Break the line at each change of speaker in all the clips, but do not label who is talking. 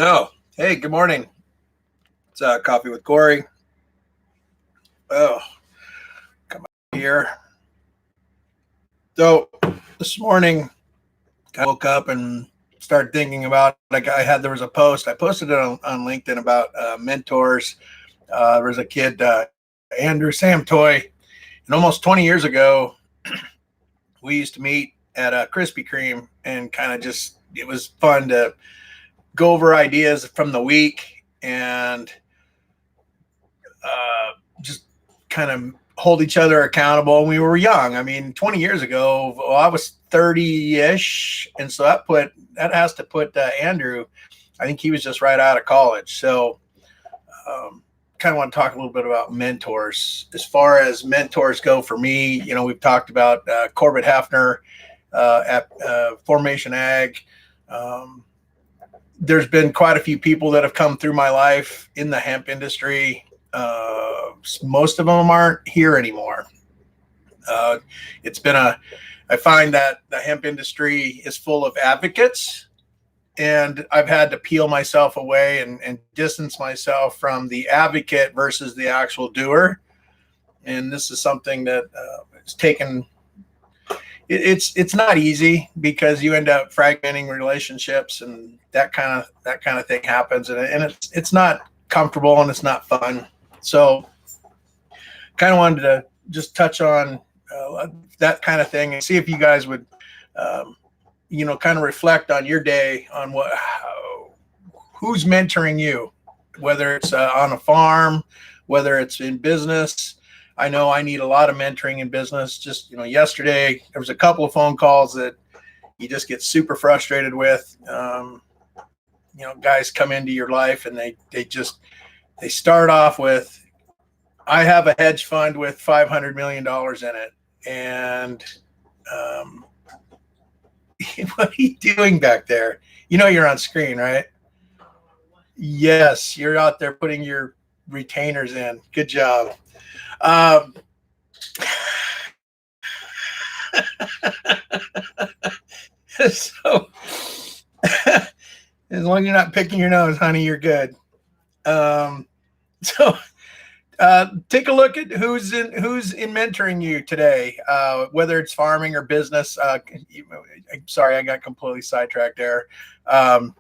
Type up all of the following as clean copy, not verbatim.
Oh, hey, good morning. It's Coffee with Corey. Oh, come on here. So this morning, I woke up and started thinking about, there was a post. I posted it on LinkedIn about mentors. There was a kid, Andrew Sam Toy, and almost 20 years ago, we used to meet at a Krispy Kreme and it was fun to go over ideas from the week and just kind of hold each other accountable. And we were young. I mean, 20 years ago, I was 30-ish. And so that has to put Andrew, I think he was just right out of college. So kind of want to talk a little bit about mentors. As far as mentors go for me, we've talked about Corbett Hefner at Formation Ag. There's been quite a few people that have come through my life in the hemp industry. Most of them aren't here anymore. I find that the hemp industry is full of advocates, and I've had to peel myself away and distance myself from the advocate versus the actual doer. And this is something that it's taken. It's not easy because you end up fragmenting relationships, and that kind of thing happens, and it's not comfortable and it's not fun. So kind of wanted to just touch on that kind of thing and see if you guys would, kind of reflect on your day on who's mentoring you, whether it's on a farm, whether it's in business. I know I need a lot of mentoring in business. Just, yesterday there was a couple of phone calls that you just get super frustrated with. Guys come into your life and they start off with, I have a hedge fund with $500 million in it. And what are you doing back there? You're on screen, right? Yes, you're out there putting your retainers in. Good job. So as long as you're not picking your nose, honey, you're good. Take a look at who's in mentoring you today, whether it's farming or business. Sorry, I got completely sidetracked there. But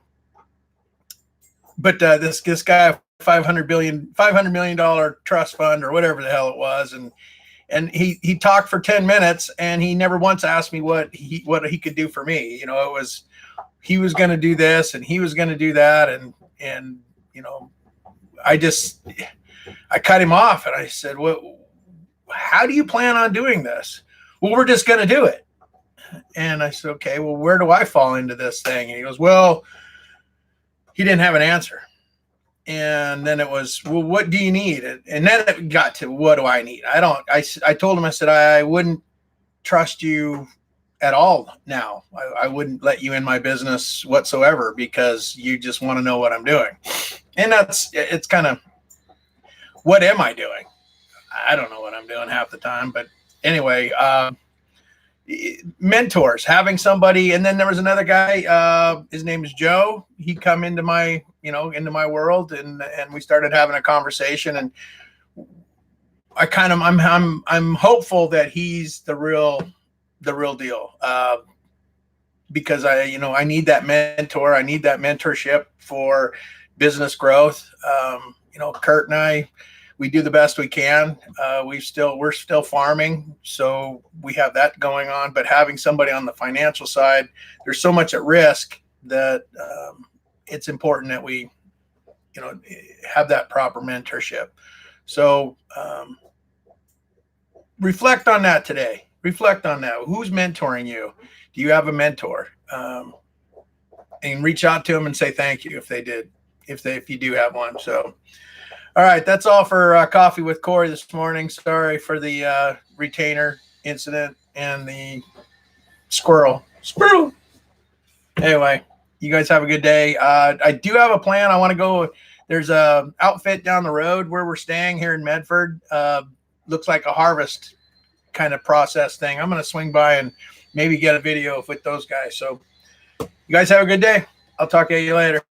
this guy, $500 million trust fund or whatever the hell it was, and he talked for 10 minutes and he never once asked me what he could do for me. It was, he was going to do this and he was going to do that, and I cut him off and I said, "Well, how do you plan on doing this?" "Well, we're just going to do it." And I said, "Okay, well, where do I fall into this thing?" And he goes, "Well," he didn't have an answer. And then it was, "Well, what do you need?" And then it got to, what do I need? I told him, I said, "I wouldn't trust you at all now. I wouldn't let you in my business whatsoever because you just want to know what I'm doing." And it's kind of, what am I doing? I don't know what I'm doing half the time. But anyway, mentors, having somebody. And then there was another guy, his name is Joe. He come into my world, and we started having a conversation, and I'm hopeful that he's the real deal, because I need that mentor. I need that mentorship for business growth. Kurt and I, we do the best we can. We're still farming, so we have that going on. But having somebody on the financial side, there's so much at risk that it's important that we, have that proper mentorship. So reflect on that today. Reflect on that. Who's mentoring you? Do you have a mentor? And reach out to them and say thank you if you do have one. So, all right, that's all for Coffee with Corey this morning. Sorry for the retainer incident and the squirrel. Anyway, you guys have a good day. I do have a plan. I want to go. There's a outfit down the road where we're staying here in Medford. Looks like a harvest kind of process thing. I'm going to swing by and maybe get a video with those guys. So you guys have a good day. I'll talk to you later.